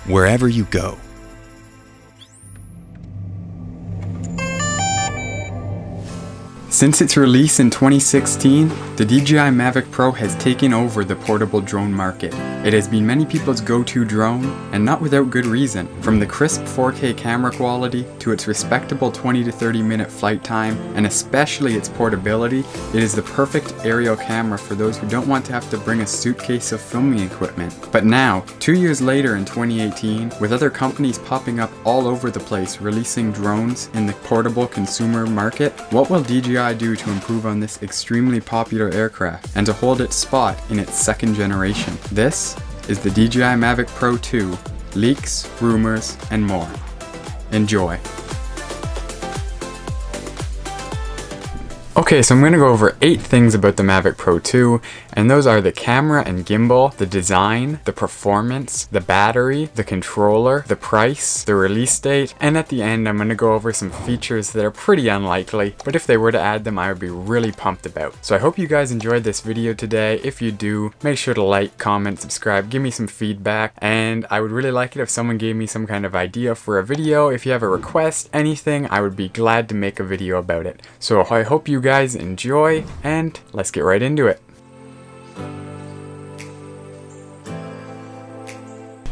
wherever you go. Since its release in 2016, the Dji Mavic Pro has taken over the portable drone market. It has been many people's go-to drone, and not without good reason. From the crisp 4K camera quality, to its respectable 20 to 30 minute flight time, and especially its portability, it is the perfect aerial camera for those who don't want to have to bring a suitcase of filming equipment. But now, 2 years later in 2018, with other companies popping up all over the place releasing drones in the portable consumer market, what will DJI do to improve on this extremely popular aircraft and to hold its spot in its second generation? This is the DJI Mavic Pro 2, leaks, rumors, and more. Enjoy. Okay, so I'm going to go over 8 things about the Mavic Pro 2, and those are the camera and gimbal, the design, the performance, the battery, the controller, the price, the release date, and at the end I'm going to go over some features that are pretty unlikely, but if they were to add them I would be really pumped about. So I hope you guys enjoyed this video today. If you do, make sure to like, comment, subscribe, give me some feedback, and I would really like it if someone gave me some kind of idea for a video. If you have a request, anything, I would be glad to make a video about it. So I hope you guys enjoy, and let's get right into it.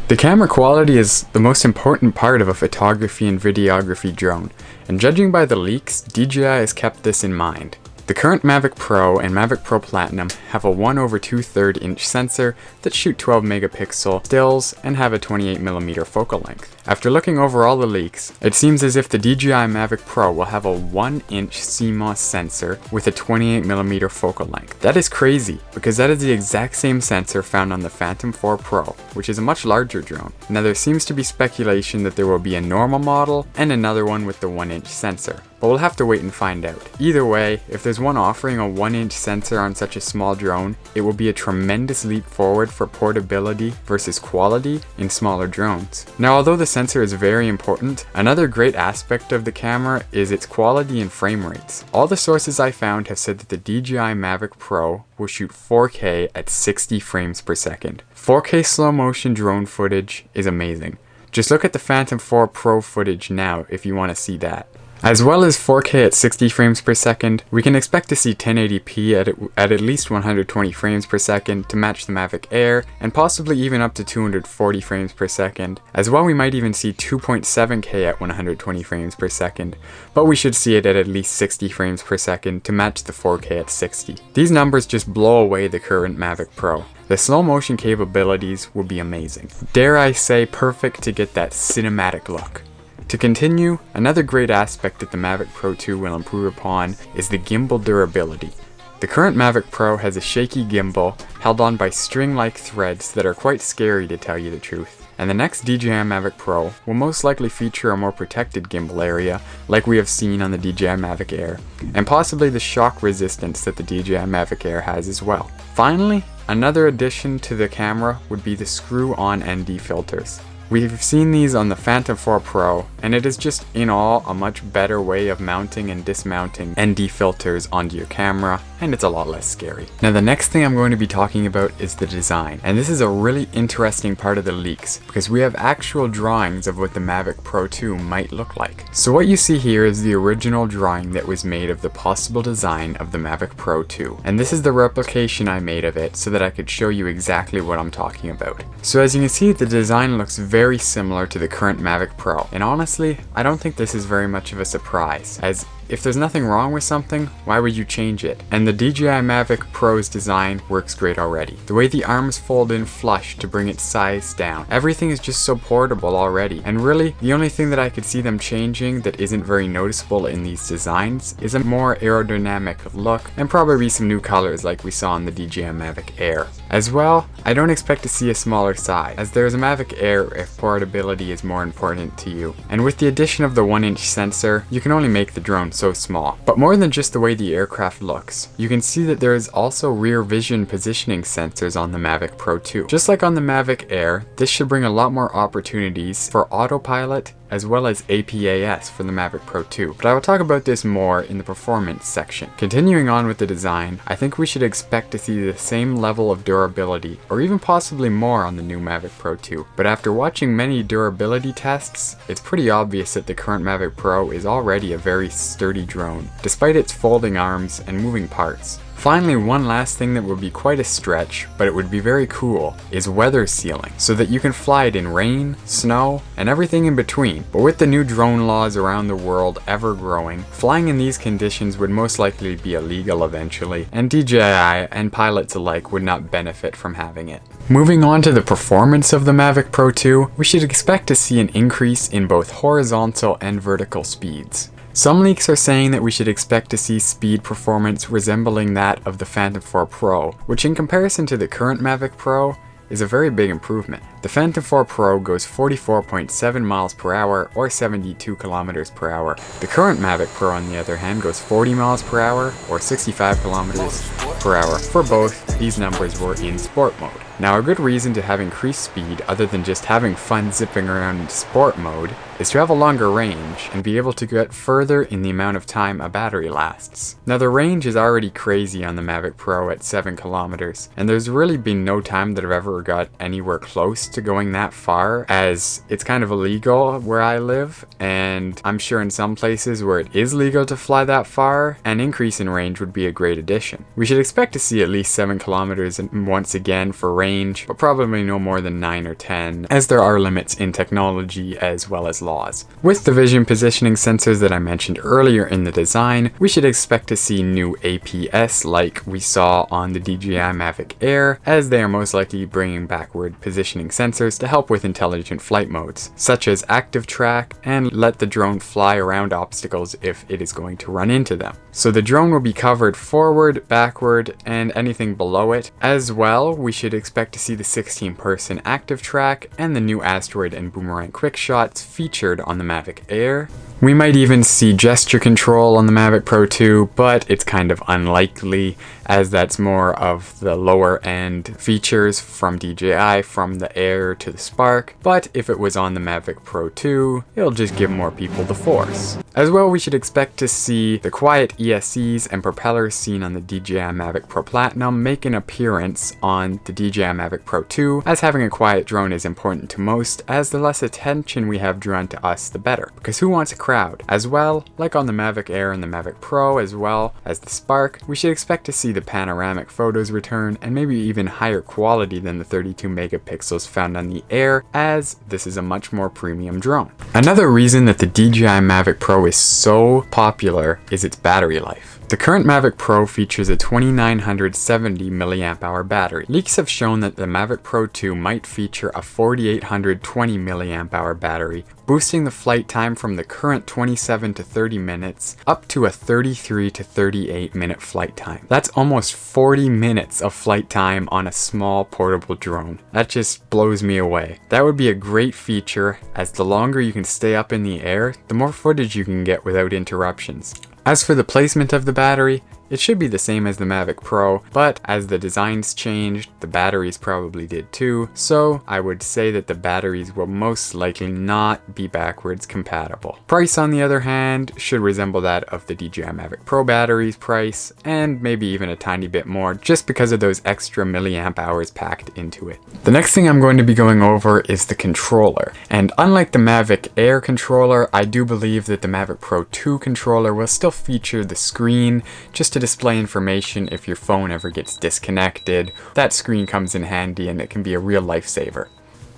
The camera quality is the most important part of a photography and videography drone, and judging by the leaks, DJI has kept this in mind. The current Mavic Pro and Mavic Pro Platinum have a 1/2 inch sensor that shoot 12 megapixel stills and have a 28mm focal length. After looking over all the leaks, it seems as if the DJI Mavic Pro will have a 1-inch CMOS sensor with a 28mm focal length. That is crazy, because that is the exact same sensor found on the Phantom 4 Pro, which is a much larger drone. Now there seems to be speculation that there will be a normal model and another one with the 1-inch sensor, but we'll have to wait and find out. Either way, if there's one offering a 1-inch sensor on such a small drone, it will be a tremendous leap forward for portability versus quality in smaller drones. Now although the sensor is very important, another great aspect of the camera is its quality and frame rates. All the sources I found have said that the DJI Mavic Pro will shoot 4K at 60 frames per second. 4K slow motion drone footage is amazing. Just look at the Phantom 4 Pro footage now if you want to see that. As well as 4K at 60 frames per second, we can expect to see 1080p at least 120 frames per second to match the Mavic Air, and possibly even up to 240 frames per second. As well, we might even see 2.7K at 120 frames per second, but we should see it at least 60 frames per second to match the 4K at 60. These numbers just blow away the current Mavic Pro. The slow motion capabilities will be amazing. Dare I say, perfect to get that cinematic look. To continue, another great aspect that the Mavic Pro 2 will improve upon is the gimbal durability. The current Mavic Pro has a shaky gimbal held on by string-like threads that are quite scary to tell you the truth. And the next DJI Mavic Pro will most likely feature a more protected gimbal area like we have seen on the DJI Mavic Air, and possibly the shock resistance that the DJI Mavic Air has as well. Finally, another addition to the camera would be the screw-on ND filters. We've seen these on the Phantom 4 Pro, and it is just in all a much better way of mounting and dismounting ND filters onto your camera, and it's a lot less scary. Now the next thing I'm going to be talking about is the design, and this is a really interesting part of the leaks because we have actual drawings of what the Mavic Pro 2 might look like. So what you see here is the original drawing that was made of the possible design of the Mavic Pro 2, and this is the replication I made of it so that I could show you exactly what I'm talking about. So as you can see, the design looks very similar to the current Mavic Pro, and honestly, I don't think this is very much of a surprise, as if there's nothing wrong with something, why would you change it? And the DJI Mavic Pro's design works great already. The way the arms fold in flush to bring its size down. Everything is just so portable already. And really, the only thing that I could see them changing that isn't very noticeable in these designs is a more aerodynamic look and probably some new colors like we saw on the DJI Mavic Air. As well, I don't expect to see a smaller size, as there is a Mavic Air if portability is more important to you. And with the addition of the 1-inch sensor, you can only make the drone so small. But more than just the way the aircraft looks, you can see that there is also rear vision positioning sensors on the Mavic Pro 2. Just like on the Mavic Air, this should bring a lot more opportunities for autopilot as well as APAS for the Mavic Pro 2, but I will talk about this more in the performance section. Continuing on with the design, I think we should expect to see the same level of durability, or even possibly more on the new Mavic Pro 2, but after watching many durability tests, it's pretty obvious that the current Mavic Pro is already a very sturdy drone, despite its folding arms and moving parts. Finally, one last thing that would be quite a stretch, but it would be very cool, is weather sealing, so that you can fly it in rain, snow, and everything in between. But with the new drone laws around the world ever growing, flying in these conditions would most likely be illegal eventually, and DJI and pilots alike would not benefit from having it. Moving on to the performance of the Mavic Pro 2, we should expect to see an increase in both horizontal and vertical speeds. Some leaks are saying that we should expect to see speed performance resembling that of the Phantom 4 Pro, which in comparison to the current Mavic Pro is a very big improvement. The Phantom 4 Pro goes 44.7 miles per hour or 72 kilometers per hour. The current Mavic Pro, on the other hand, goes 40 miles per hour or 65 kilometers per hour. For both, these numbers were in sport mode. Now, a good reason to have increased speed, other than just having fun zipping around in sport mode, is to have a longer range and be able to get further in the amount of time a battery lasts. Now, the range is already crazy on the Mavic Pro at 7 kilometers, and there's really been no time that I've ever got anywhere close to going that far, as it's kind of illegal where I live, and I'm sure in some places where it is legal to fly that far, an increase in range would be a great addition. We should expect to see at least 7 kilometers once again for range, but probably no more than 9 or 10, as there are limits in technology as well as laws. With the vision positioning sensors that I mentioned earlier in the design, we should expect to see new APS like we saw on the DJI Mavic Air, as they are most likely bringing backward positioning sensors to help with intelligent flight modes, such as active track and let the drone fly around obstacles if it is going to run into them. So the drone will be covered forward, backward, and anything below it. As well, we should expect to see the 16-person active track and the new asteroid and boomerang quick shots featured on the Mavic Air. We might even see gesture control on the Mavic Pro 2, but it's kind of unlikely, as that's more of the lower end features from DJI, from the Air to the Spark. But if it was on the Mavic Pro 2, it'll just give more people the force. As well, we should expect to see the quiet ESCs and propellers seen on the DJI Mavic Pro Platinum make an appearance on the DJI Mavic Pro 2, as having a quiet drone is important to most, as the less attention we have drawn to us, the better. Because who wants a crowd? As well, like on the Mavic Air and the Mavic Pro, as well as the Spark, we should expect to see the panoramic photos return, and maybe even higher quality than the 32 megapixels found on the Air, as this is a much more premium drone. Another reason that the DJI Mavic Pro is so popular is its battery life. The current Mavic Pro features a 2970 mAh battery. Leaks have shown that the Mavic Pro 2 might feature a 4820 mAh battery, boosting the flight time from the current 27 to 30 minutes up to a 33 to 38 minute flight time. That's almost 40 minutes of flight time on a small portable drone. That just blows me away. That would be a great feature, as the longer you can stay up in the air, the more footage you can get without interruptions. As for the placement of the battery, it should be the same as the Mavic Pro, but as the designs changed, the batteries probably did too, so I would say that the batteries will most likely not be backwards compatible. Price, on the other hand, should resemble that of the DJI Mavic Pro batteries price, and maybe even a tiny bit more, just because of those extra milliamp hours packed into it. The next thing I'm going to be going over is the controller, and unlike the Mavic Air controller, I do believe that the Mavic Pro 2 controller will still feature the screen, just to display information if your phone ever gets disconnected. That screen comes in handy and it can be a real lifesaver.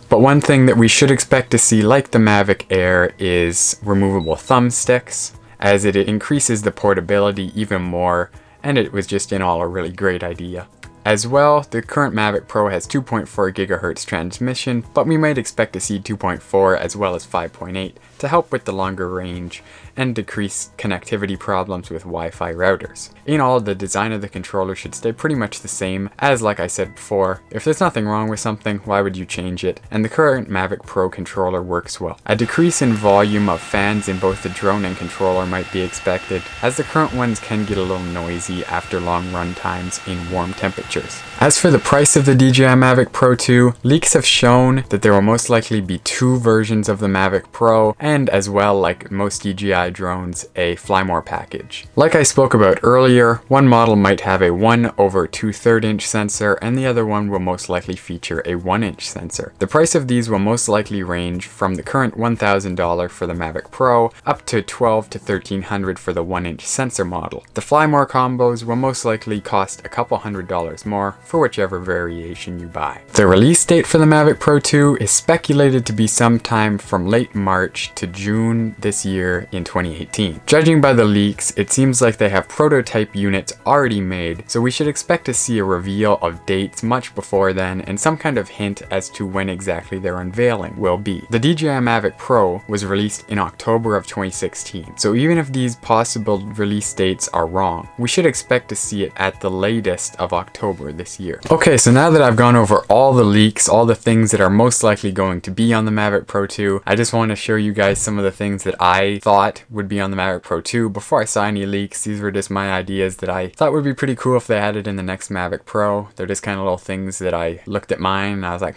But one thing that we should expect to see, like the Mavic Air, is removable thumbsticks, as it increases the portability even more, and it was just in all a really great idea. As well, the current Mavic Pro has 2.4 GHz transmission, but we might expect to see 2.4 as well as 5.8 to help with the longer range and decrease connectivity problems with Wi-Fi routers. In all, the design of the controller should stay pretty much the same, as like I said before, if there's nothing wrong with something, why would you change it? And the current Mavic Pro controller works well. A decrease in volume of fans in both the drone and controller might be expected, as the current ones can get a little noisy after long run times in warm temperatures. As for the price of the DJI Mavic Pro 2, leaks have shown that there will most likely be two versions of the Mavic Pro, and as well, like most DJI drones, a fly more package. Like I spoke about earlier, one model might have a 1/2 inch sensor and the other one will most likely feature a 1-inch sensor. The price of these will most likely range from the current $1,000 for the Mavic Pro up to $1,200 to $1,300 for the 1-inch sensor model. The fly more combos will most likely cost a couple $100s more for whichever variation you buy. The release date for the Mavic Pro 2 is speculated to be sometime from late March to June this year in 2018. Judging by the leaks, it seems like they have prototype units already made, so we should expect to see a reveal of dates much before then and some kind of hint as to when exactly their unveiling will be. The DJI Mavic Pro was released in October of 2016, so even if these possible release dates are wrong, we should expect to see it at the latest of October this year. Okay, so now that I've gone over all the leaks, all the things that are most likely going to be on the Mavic Pro 2, I just want to show you guys some of the things that I thought would be on the Mavic Pro 2 before I saw any leaks. These were just my ideas that I thought would be pretty cool if they added in the next Mavic Pro. They're just kind of little things that I looked at mine and I was like,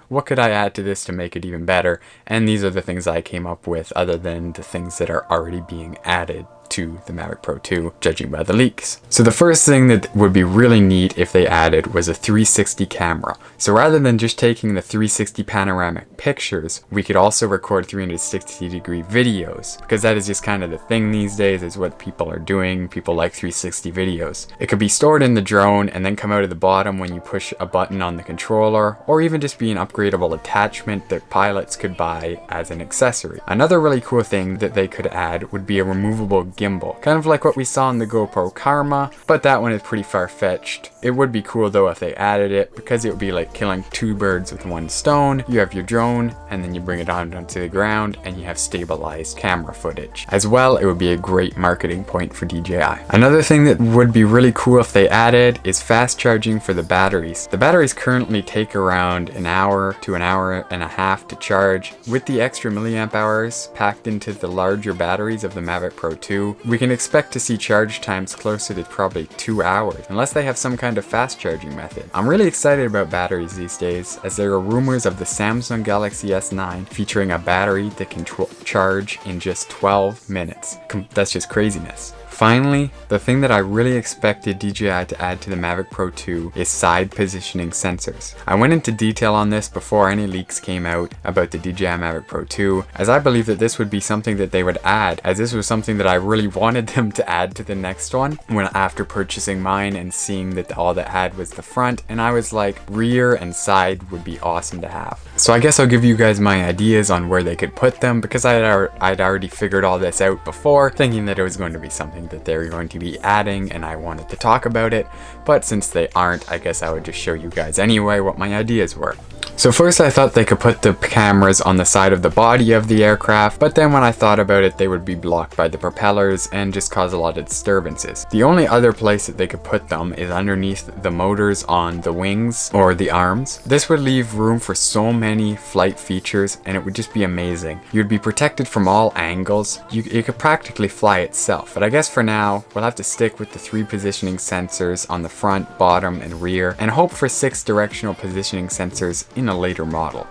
what could I add to this to make it even better? And these are the things I came up with other than the things that are already being added to the Mavic Pro 2, judging by the leaks. So the first thing that would be really neat if they added was a 360 camera. So rather than just taking the 360 panoramic pictures, we could also record 360-degree videos, because that is just kind of the thing these days, is what people are doing. People like 360 videos. It could be stored in the drone and then come out of the bottom when you push a button on the controller, or even just be an upgradable attachment that pilots could buy as an accessory. Another really cool thing that they could add would be a removable gimbal, kind of like what we saw in the GoPro Karma, but that one is pretty far-fetched. It would be cool though if they added it, because it would be like killing two birds with one stone. You have your drone and then you bring it onto the ground and you have stabilized camera footage. As well, it would be a great marketing point for DJI. Another thing that would be really cool if they added is fast charging for the batteries. The batteries currently take around an hour to an hour and a half to charge. With the extra milliamp hours packed into the larger batteries of the Mavic Pro 2, we can expect to see charge times closer to probably 2 hours, unless they have some kind of fast charging method. I'm really excited about batteries these days, as there are rumors of the Samsung Galaxy S9 featuring a battery that can charge in just 12 minutes. That's just craziness. Finally, the thing that I really expected DJI to add to the Mavic Pro 2 is side positioning sensors. I went into detail on this before any leaks came out about the DJI Mavic Pro 2, as I believe that this would be something that they would add, as this was something that I really wanted them to add to the next one, when after purchasing mine and seeing that all that had was the front, and I was like, rear and side would be awesome to have. So I guess I'll give you guys my ideas on where they could put them, because I'd already figured all this out before, thinking that it was going to be something that they're going to be adding and I wanted to talk about it, but since they aren't, I guess I would just show you guys anyway what my ideas were. So first I thought they could put the cameras on the side of the body of the aircraft, but then when I thought about it, they would be blocked by the propellers and just cause a lot of disturbances. The only other place that they could put them is underneath the motors on the wings or the arms. This would leave room for so many flight features and it would just be amazing. You'd be protected from all angles. You could practically fly itself, but I guess for now we'll have to stick with the 3 positioning sensors on the front, bottom, and rear, and hope for 6 directional positioning sensors in a later model.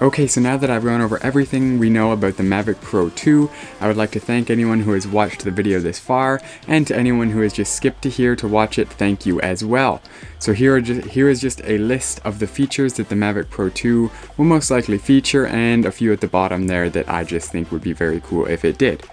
Okay, so now that I've gone over everything we know about the Mavic Pro 2, I would like to thank anyone who has watched the video this far, and to anyone who has just skipped to here to watch it, thank you as well. So here is just a list of the features that the Mavic Pro 2 will most likely feature, and a few at the bottom there that I just think would be very cool if it did.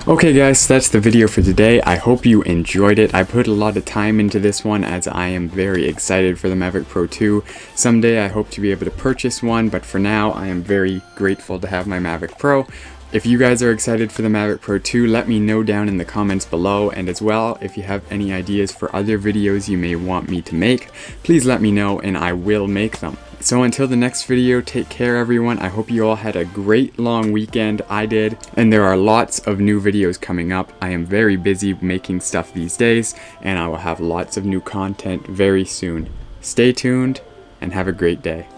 Okay guys, so that's the video for today. I hope you enjoyed it. I put a lot of time into this one as I am very excited for the Mavic Pro 2. Someday I hope to be able to purchase one, but for now I am very grateful to have my Mavic Pro. If you guys are excited for the Mavic Pro 2, let me know down in the comments below, and as well, if you have any ideas for other videos you may want me to make, please let me know and I will make them. So until the next video, take care everyone. I hope you all had a great long weekend. I did. And there are lots of new videos coming up. I am very busy making stuff these days, and I will have lots of new content very soon. Stay tuned and have a great day.